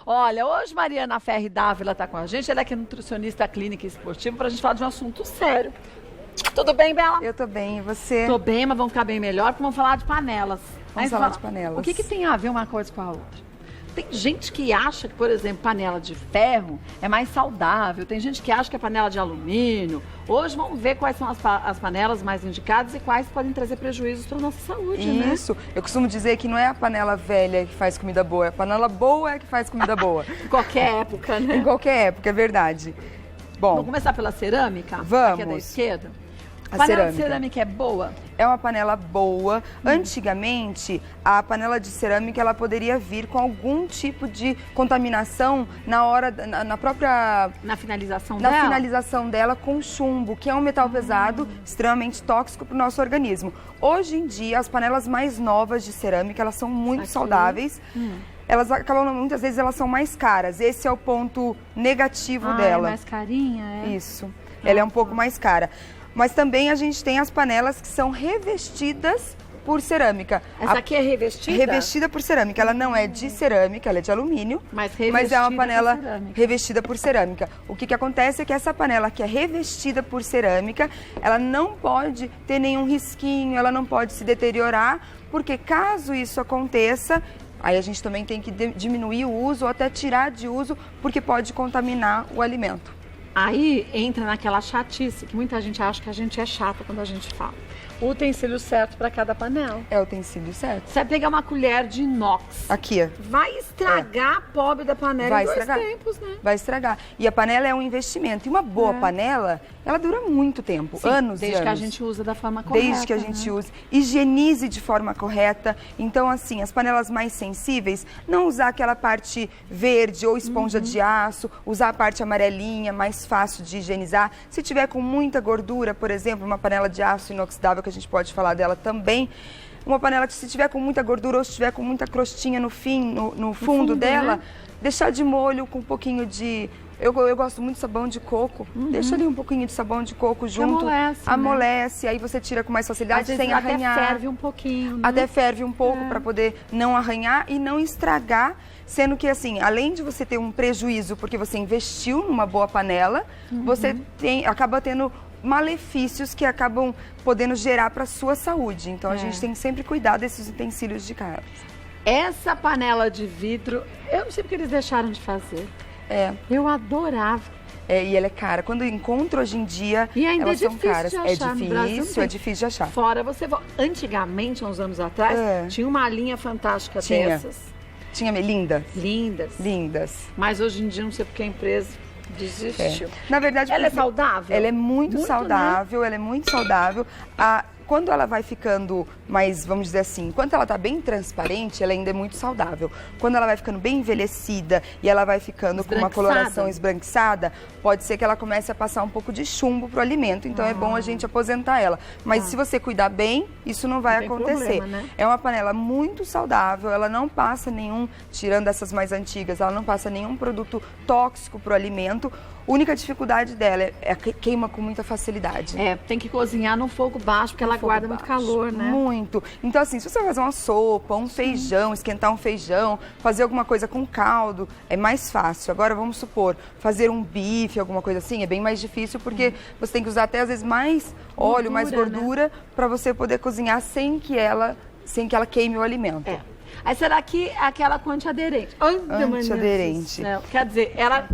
Olha, hoje Mariana Ferri Dávila está com a gente, ela é que é nutricionista clínica e esportiva, para a gente falar de um assunto sério. Tudo bem, Bela? Eu tô bem, e você? Tô bem, mas vamos ficar bem melhor, porque vamos falar de panelas. Vamos falar de panelas. O que tem a ver uma coisa com a outra? Tem gente que acha que, por exemplo, panela de ferro é mais saudável. Tem gente que acha que é panela de alumínio. Hoje vamos ver quais são as panelas mais indicadas e quais podem trazer prejuízos para a nossa saúde, né? Isso. Eu costumo dizer que não é a panela velha que faz comida boa, é a panela boa que faz comida boa. Em qualquer época, né? Em qualquer época, é verdade. Bom, vamos começar pela cerâmica? Vamos. Aqui é da esquerda. A Panela cerâmica. de cerâmica é boa? É uma panela boa. Antigamente, a panela de cerâmica ela poderia vir com algum tipo de contaminação na hora, na própria... Na finalização Na dela? finalização dela com chumbo, que é um metal pesado extremamente tóxico para o nosso organismo. Hoje em dia, as panelas mais novas de cerâmica, elas são muito saudáveis. Elas acabam, muitas vezes, elas são mais caras. Esse é o ponto negativo dela. É mais carinha, é? Isso. Ela é um pouco mais cara. Mas também a gente tem as panelas que são revestidas por cerâmica. Essa aqui é revestida? Revestida por cerâmica. Ela não é de cerâmica, ela é de alumínio. Mas revestida é uma panela por cerâmica. revestida por cerâmica. O que acontece é que essa panela que é revestida por cerâmica, ela não pode ter nenhum risquinho, ela não pode se deteriorar, porque caso isso aconteça, aí a gente também tem que diminuir o uso ou até tirar de uso, porque pode contaminar o alimento. Aí entra naquela chatice, que muita gente acha que a gente é chata quando a gente fala. O utensílio certo para cada panela. É o utensílio certo. Você vai pegar uma colher de inox. Aqui, ó. Vai estragar a pobre da panela Vai em dois estragar. tempos, né? Vai estragar. E a panela é um investimento. E uma boa panela, ela dura muito tempo, Sim, anos e desde anos. que a gente usa da forma correta. Desde que a gente né? use. Higienize de forma correta. Então, assim, as panelas mais sensíveis, não usar aquela parte verde ou esponja de aço, usar a parte amarelinha, mais fácil de higienizar. Se tiver com muita gordura, por exemplo, uma panela de aço inoxidável, que a gente pode falar dela também, uma panela que se tiver com muita gordura ou se tiver com muita crostinha no fundo dela, né? deixar de molho com um pouquinho de... Eu gosto muito de sabão de coco. Deixa ali um pouquinho de sabão de coco junto. Amolece, né? Amolece, aí você tira com mais facilidade, Às vezes sem até arranhar. ferve um pouquinho, né? Até ferve um pouco para poder não arranhar e não estragar, sendo que assim, além de você ter um prejuízo porque você investiu numa boa panela, você acaba tendo malefícios que acabam podendo gerar para a sua saúde. Então a gente tem que sempre cuidar desses utensílios de casa. Essa panela de vidro, eu não sei porque eles deixaram de fazer. Eu adorava. E ela é cara. Quando encontro hoje em dia, E ainda elas é são difícil caras. de achar no Brasil, não tem. É difícil de achar. Fora você... Antigamente, há uns anos atrás, tinha uma linha fantástica dessas. Tinha lindas. Lindas. Lindas. Mas hoje em dia, não sei porque a empresa desistiu. Na verdade, Ela é saudável? Ela é muito saudável, né? ela é muito saudável. Quando ela vai ficando mais, vamos dizer assim, enquanto ela tá bem transparente, ela ainda é muito saudável. Quando ela vai ficando bem envelhecida e ela vai ficando com uma coloração esbranquiçada, pode ser que ela comece a passar um pouco de chumbo pro alimento, então é bom a gente aposentar ela. Mas se você cuidar bem, isso não vai acontecer. Problema, né? É uma panela muito saudável, ela não passa nenhum, tirando essas mais antigas, ela não passa nenhum produto tóxico pro alimento. A única dificuldade dela é que queima com muita facilidade. Tem que cozinhar no fogo baixo, porque ela guarda muito calor, né? Muito. Então, assim, se você fazer uma sopa, um feijão, esquentar um feijão, fazer alguma coisa com caldo, é mais fácil. Agora, vamos supor, fazer um bife, alguma coisa assim, é bem mais difícil, porque você tem que usar até, às vezes, mais óleo, mais gordura, para você poder cozinhar sem que ela queime o alimento. Aí, será que aquela com antiaderente? Antiaderente. Quer dizer, ela...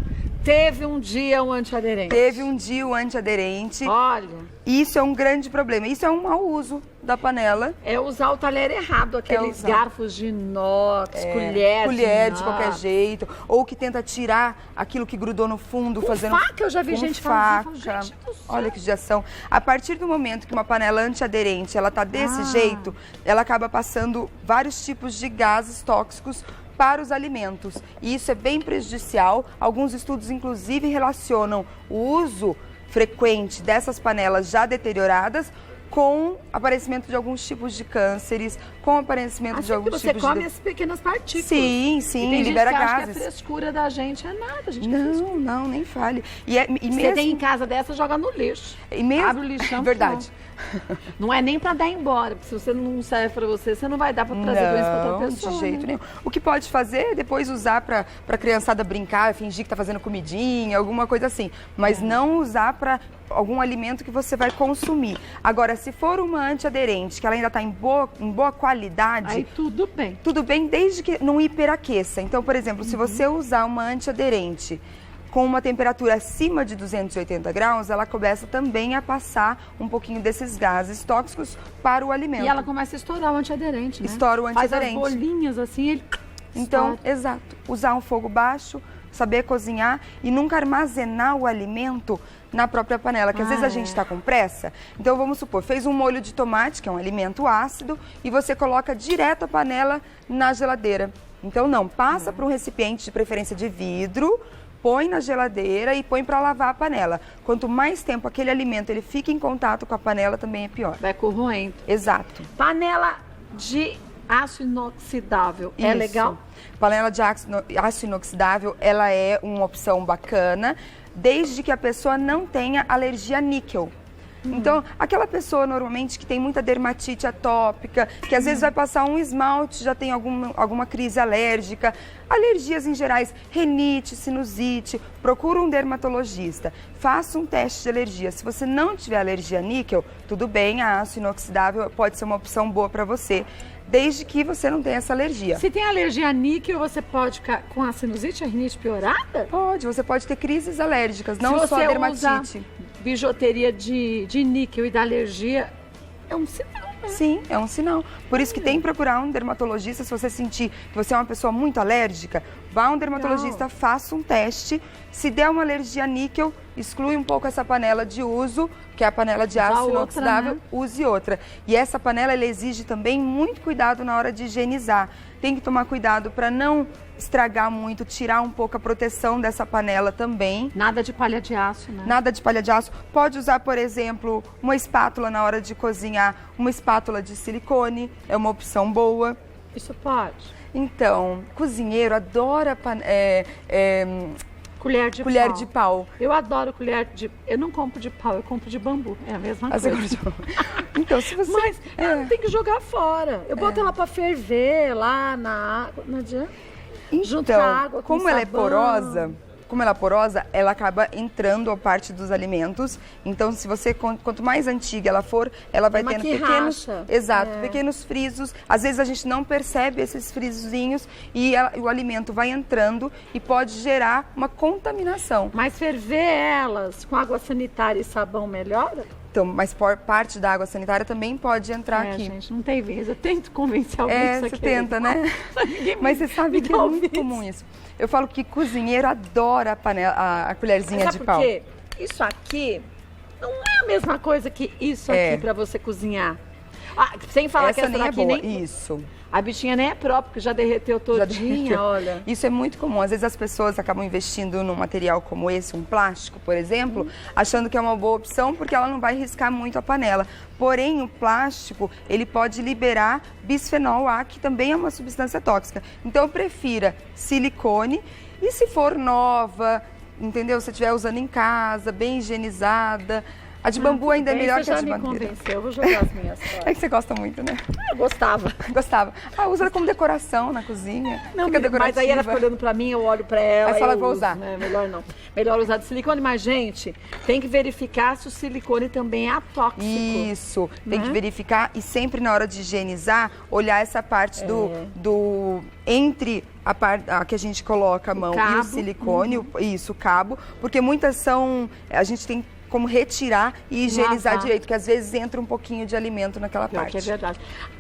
Teve um dia um antiaderente. Teve um dia o antiaderente. Olha. Isso é um grande problema. Isso é um mau uso da panela. É usar o talher errado, aqueles garfos de inox, colher de qualquer jeito. Ou que tenta tirar aquilo que grudou no fundo, fazendo faca, eu já vi gente faca. Gente do céu. Olha que judiação. A partir do momento que uma panela antiaderente, ela tá desse jeito, ela acaba passando vários tipos de gases tóxicos para os alimentos. E isso é bem prejudicial. Alguns estudos, inclusive, relacionam o uso frequente dessas panelas já deterioradas com aparecimento de alguns tipos de cânceres, com aparecimento de alguns você tipos come de... essas pequenas partículas. Sim, E sim, tem libera gente que gases. acha que a frescura da gente é nada, gente. Não, nem fale. E Você mesmo... tem em casa dessa, joga no lixo. E mesmo... Abre o lixão. Verdade. Não é nem pra dar embora, porque se você não serve pra você não vai dar pra trazer doença pra outra pessoa. De jeito né? nenhum. O que pode fazer é depois usar pra criançada brincar, fingir que tá fazendo comidinha, alguma coisa assim. Mas não usar pra algum alimento que você vai consumir. Agora, se for uma antiaderente, que ela ainda tá em boa qualidade... Aí tudo bem. Tudo bem, desde que não hiperaqueça. Então, por exemplo, se você usar uma antiaderente com uma temperatura acima de 280 graus, ela começa também a passar um pouquinho desses gases tóxicos para o alimento. E ela começa a estourar o antiaderente, né? Estoura o antiaderente. Faz as bolinhas assim, ele Então, estoura. exato. Usar um fogo baixo, saber cozinhar e nunca armazenar o alimento na própria panela, que às vezes a gente está com pressa. Então, vamos supor, fez um molho de tomate, que é um alimento ácido, e você coloca direto a panela na geladeira. Então, não, passa para um recipiente de preferência de vidro, põe na geladeira e põe para lavar a panela. Quanto mais tempo aquele alimento ele fica em contato com a panela, também é pior. Vai corroendo. Exato. Panela de aço inoxidável, é Isso. legal? Panela de aço inoxidável, ela é uma opção bacana, desde que a pessoa não tenha alergia a níquel. Então, aquela pessoa normalmente que tem muita dermatite atópica, que às vezes vai passar um esmalte, já tem alguma crise alérgica, alergias em gerais, rinite, sinusite, procura um dermatologista, faça um teste de alergia. Se você não tiver alergia a níquel, tudo bem, a aço inoxidável pode ser uma opção boa para você, desde que você não tenha essa alergia. Se tem alergia a níquel, você pode ficar com a sinusite, a rinite piorada? Pode, você pode ter crises alérgicas, não Se só a você dermatite. usa bijuteria de níquel e da alergia, é um sinal, né? Sim, é um sinal. Por isso que tem que procurar um dermatologista. Se você sentir que você é uma pessoa muito alérgica, vá a um dermatologista, faça um teste. Se der uma alergia a níquel, exclui um pouco essa panela de uso, que é a panela de aço inoxidável, né? use outra. E essa panela, ela exige também muito cuidado na hora de higienizar. Tem que tomar cuidado para não estragar muito, tirar um pouco a proteção dessa panela também. Nada de palha de aço, né? Nada de palha de aço. Pode usar, por exemplo, uma espátula na hora de cozinhar, uma espátula de silicone, é uma opção boa. Isso pode. Então, cozinheiro adora Colher de colher pau. de pau. Eu adoro colher de... Eu não compro de pau, eu compro de bambu. É a mesma As coisa. Então, se você... Mas ela tem que jogar fora. Eu boto ela pra ferver lá na água. Não adianta. Junto com a água, com como ela é sabão. porosa, ela acaba entrando a parte dos alimentos. Então, se você quanto mais antiga ela for, ela vai uma tendo que pequenos, racha. pequenos frisos. Às vezes a gente não percebe esses frisozinhos e o alimento vai entrando e pode gerar uma contaminação. Mas ferver elas com água sanitária e sabão melhora? Então, mas parte da água sanitária também pode entrar aqui. Gente, não tem vez. Eu tento convencer alguém que isso Você aqui tenta, né? Mas você sabe que é muito comum isso. Eu falo que cozinheiro adora a colherzinha Sabe de pau. por quê? Isso aqui não é a mesma coisa que isso aqui pra você cozinhar. Sem falar que essa nem daqui é boa. nem... Isso. A bichinha nem é própria, porque já derreteu todinha, olha. Isso é muito comum. Às vezes as pessoas acabam investindo num material como esse, um plástico, por exemplo, achando que é uma boa opção porque ela não vai riscar muito a panela. Porém, o plástico, ele pode liberar bisfenol A, que também é uma substância tóxica. Então, prefira silicone e se for nova, entendeu? Se estiver usando em casa, bem higienizada... A de bambu ainda é melhor que a de madeira. Você já me convenceu, eu vou jogar as minhas fora. É que você gosta muito, né? Eu gostava. Gostava. Usa como decoração na cozinha. Não, fica decorativa. mas aí ela fica olhando pra mim, eu olho pra ela. Aí fala, eu vou uso, usar. Né? Melhor não. Melhor usar de silicone. Mas, gente, tem que verificar se o silicone também é atóxico. Isso. Tem que verificar e sempre na hora de higienizar, olhar essa parte entre a parte que a gente coloca a mão e o silicone, o cabo, porque muitas a gente tem como retirar e higienizar direito, que às vezes entra um pouquinho de alimento naquela parte. Que é verdade.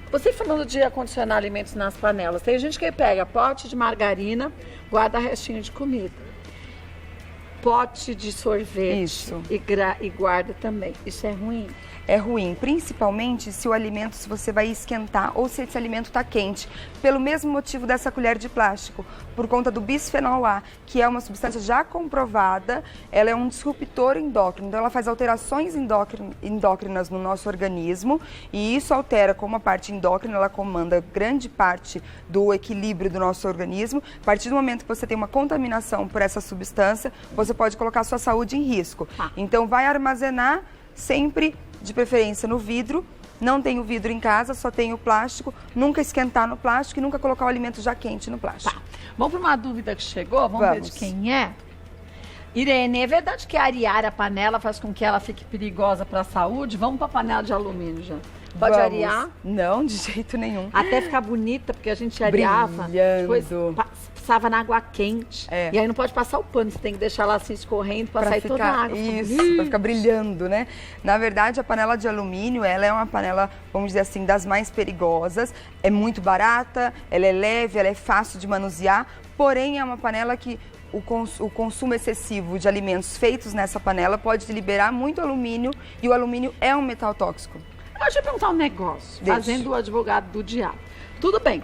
Você falando de acondicionar alimentos nas panelas, tem gente que pega pote de margarina, guarda restinho de comida. pote de sorvete Isso. e guarda também. Isso é ruim? É ruim, principalmente se o alimento, se você vai esquentar ou se esse alimento está quente, pelo mesmo motivo dessa colher de plástico, por conta do bisfenol A, que é uma substância já comprovada, ela é um disruptor endócrino, então ela faz alterações endócrinas no nosso organismo e isso altera como a parte endócrina, ela comanda grande parte do equilíbrio do nosso organismo. A partir do momento que você tem uma contaminação por essa substância, você pode colocar a sua saúde em risco. Então vai armazenar sempre de preferência no vidro, não tenho vidro em casa, só tenho plástico, nunca esquentar no plástico e nunca colocar o alimento já quente no plástico. Tá. Vamos para uma dúvida que chegou, vamos ver de quem é. Irene, é verdade que arear a panela faz com que ela fique perigosa para a saúde? Vamos para a panela de alumínio já. Pode arear? Não, de jeito nenhum. Até ficar bonita, porque a gente areava, depois passava na água quente. E aí não pode passar o pano, você tem que deixar ela assim escorrendo para sair toda a água. Isso, para ficar brilhando, né? Na verdade, a panela de alumínio, ela é uma panela, vamos dizer assim, das mais perigosas. É muito barata, ela é leve, ela é fácil de manusear, porém é uma panela que o consumo excessivo de alimentos feitos nessa panela pode liberar muito alumínio e o alumínio é um metal tóxico. Deixa eu perguntar um negócio, fazendo o advogado do diabo. Tudo bem,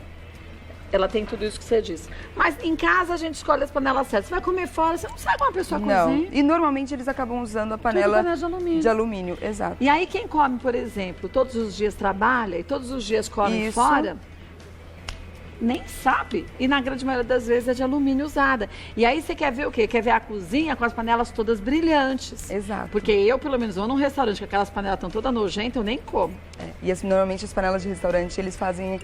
ela tem tudo isso que você disse, mas em casa a gente escolhe as panelas certas. Você vai comer fora, você não sabe como a pessoa cozinha. E normalmente eles acabam usando a panela de alumínio. Exato. E aí quem come, por exemplo, todos os dias trabalha e todos os dias come fora, nem sabe. E na grande maioria das vezes é de alumínio usada. E aí você quer ver o quê? Quer ver a cozinha com as panelas todas brilhantes. Exato. Porque eu, pelo menos, vou num restaurante que aquelas panelas estão todas nojentas, eu nem como. E assim, normalmente as panelas de restaurante, eles fazem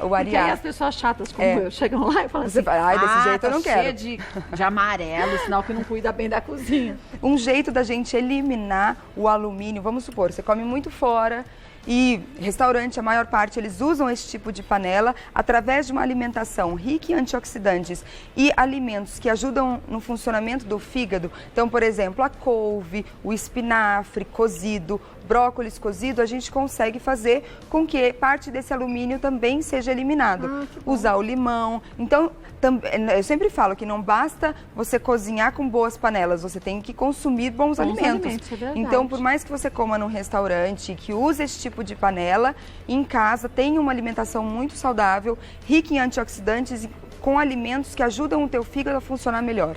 o arear. Porque aí as pessoas chatas como eu chegam lá e falam assim, ai, desse jeito tá eu não quero. Cheia de amarelo, sinal que não cuida bem da cozinha. Um jeito da gente eliminar o alumínio, vamos supor, você come muito fora, e restaurante, a maior parte, eles usam esse tipo de panela através de uma alimentação rica em antioxidantes e alimentos que ajudam no funcionamento do fígado. Então, por exemplo, a couve, o espinafre cozido, brócolis cozido, a gente consegue fazer com que parte desse alumínio também seja eliminado. Usar o limão. Então, eu sempre falo que não basta você cozinhar com boas panelas, você tem que consumir bons alimentos. Então, por mais que você coma num restaurante que use esse tipo de panela, em casa tenha uma alimentação muito saudável, rica em antioxidantes e com alimentos que ajudam o teu fígado a funcionar melhor.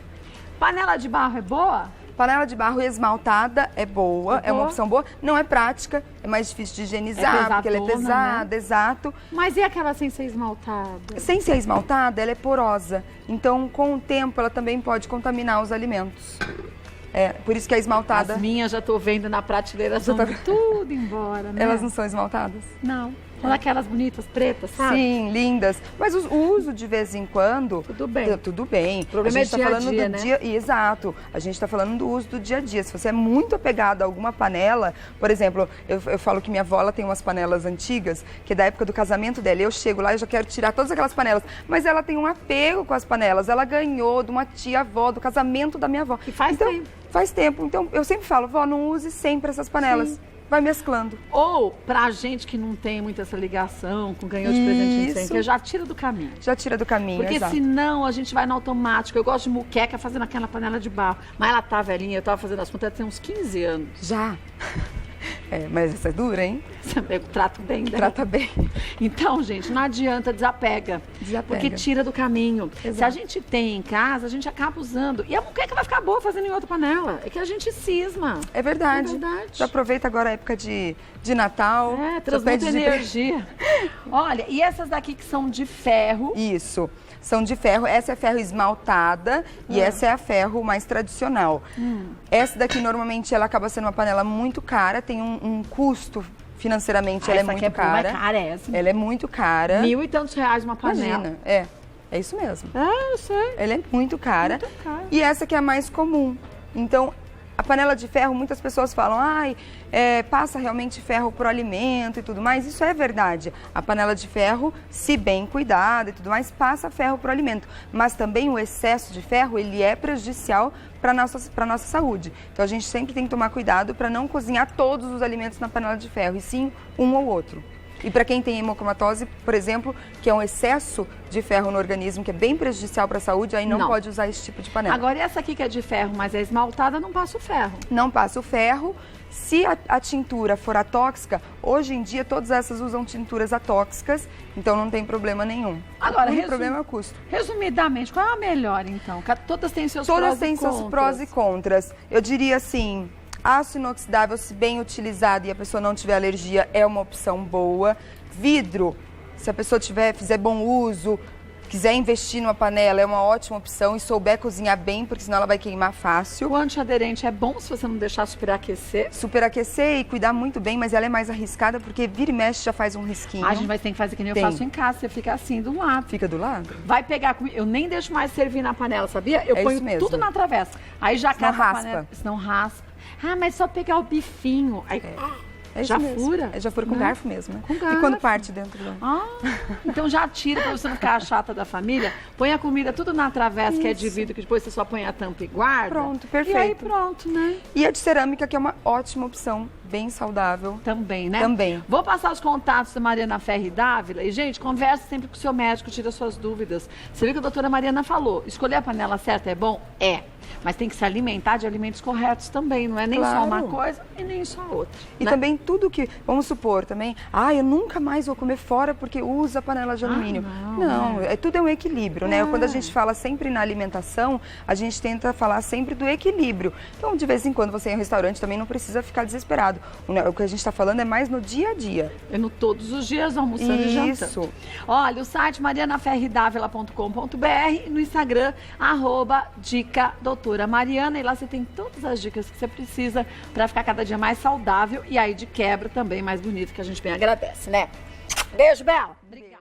Panela de barro é boa? Panela de barro esmaltada é boa, é uma opção boa. Não é prática, é mais difícil de higienizar, porque ela é pesada, né? Exato. Mas e aquela sem ser esmaltada? Sem ser esmaltada, ela é porosa. Então, com o tempo, ela também pode contaminar os alimentos. Por isso que a esmaltada... As minhas já estou vendo na prateleira, estão tudo embora, né? Elas não são esmaltadas? Não. São aquelas bonitas, pretas, sabe? Sim, lindas. Mas o uso de vez em quando... Tudo bem. Tudo bem. O problema é dia a dia, né? Exato. A gente está falando do uso do dia a dia. Se você é muito apegado a alguma panela... Por exemplo, eu falo que minha avó ela tem umas panelas antigas, que é da época do casamento dela. Eu chego lá e já quero tirar todas aquelas panelas. Mas ela tem um apego com as panelas. Ela ganhou de uma tia-avó, do casamento da minha avó. E faz tempo. Faz tempo. Então, eu sempre falo, vó, não use sempre essas panelas. Sim. Vai mesclando. Ou, pra gente que não tem muito essa ligação com ganhou de presente sempre, já tira do caminho. Já tira do caminho, porque senão a gente vai no automático. Eu gosto de muqueca fazendo aquela panela de barro. Mas ela tá velhinha, eu tava fazendo as contas, tem uns 15 anos. Já? Mas essa é dura, hein? Eu trato bem, né? Trata bem. Então, gente, não adianta, desapega. Porque tira do caminho. Exato. Se a gente tem em casa, a gente acaba usando. E a muqueca vai ficar boa fazendo em outra panela. É que a gente cisma. É verdade. Já aproveita agora a época de Natal. Transmuta energia. Olha, e essas daqui que são de ferro. Isso. São de ferro, essa é ferro esmaltada e essa é a ferro mais tradicional. Essa daqui normalmente ela acaba sendo uma panela muito cara, tem um custo financeiramente, ela é muito cara. É carésima. Ela é muito cara. R$1.000 e tantos uma panela. Imagina, é isso mesmo. Eu sei. Ela é muito cara. Muito cara. E essa que é a mais comum. Então, a panela de ferro, muitas pessoas falam, passa realmente ferro pro alimento e tudo mais. Isso é verdade. A panela de ferro, se bem cuidada e tudo mais, passa ferro pro alimento. Mas também o excesso de ferro, ele é prejudicial para nossa saúde. Então a gente sempre tem que tomar cuidado para não cozinhar todos os alimentos na panela de ferro, e sim um ou outro. E para quem tem hemocomatose, por exemplo, que é um excesso de ferro no organismo, que é bem prejudicial para a saúde, aí não pode usar esse tipo de panela. Agora, essa aqui que é de ferro, mas é esmaltada, não passa o ferro. Não passa o ferro. Se a tintura for atóxica, hoje em dia todas essas usam tinturas atóxicas, então não tem problema nenhum. Agora, o único problema é o custo. Resumidamente, qual é a melhor, então? Todas têm seus Todas prós e têm contras. seus prós e contras. Eu diria assim, aço inoxidável, se bem utilizado e a pessoa não tiver alergia, é uma opção boa. Vidro, se a pessoa fizer bom uso, quiser investir numa panela, é uma ótima opção e souber cozinhar bem, porque senão ela vai queimar fácil. O antiaderente é bom se você não deixar superaquecer? Superaquecer e cuidar muito bem, mas ela é mais arriscada porque vira e mexe já faz um risquinho. A gente vai ter que fazer que nem eu faço em casa, você fica assim do lado. Fica do lado? Vai pegar comida, eu nem deixo mais servir na panela, sabia? Eu ponho tudo na travessa. Aí já senão cata a raspa. panela, senão raspa. Ah, mas só pegar o bifinho. Aí, já fura? Já fura com garfo mesmo, né? Com garfo. E quando parte dentro do... Então já tira pra você não ficar a chata da família. Põe a comida tudo na travessa, que é de vidro, que depois você só põe a tampa e guarda. Pronto, perfeito. E aí pronto, né? E a de cerâmica, que é uma ótima opção, bem saudável. Também, né? Também. Vou passar os contatos da Mariana Ferri Dávila. E, gente, converse sempre com o seu médico, tira suas dúvidas. Você viu que a doutora Mariana falou, escolher a panela certa é bom? É. Mas tem que se alimentar de alimentos corretos também, não é nem só uma coisa e nem só outra. E também tudo que, vamos supor também, eu nunca mais vou comer fora porque usa panela de alumínio. Não, tudo é um equilíbrio, né? Quando a gente fala sempre na alimentação, a gente tenta falar sempre do equilíbrio. Então, de vez em quando você ir em um restaurante também não precisa ficar desesperado. O que a gente está falando é mais no dia a dia. É no todos os dias, almoçando e jantando. Isso. Olha, o site marianaferridavila.com.br e no Instagram, @dica doutora Mariana, e lá você tem todas as dicas que você precisa para ficar cada dia mais saudável e aí de quebra também mais bonito, que a gente bem agradece, né? Beijo, Bela! Obrigada.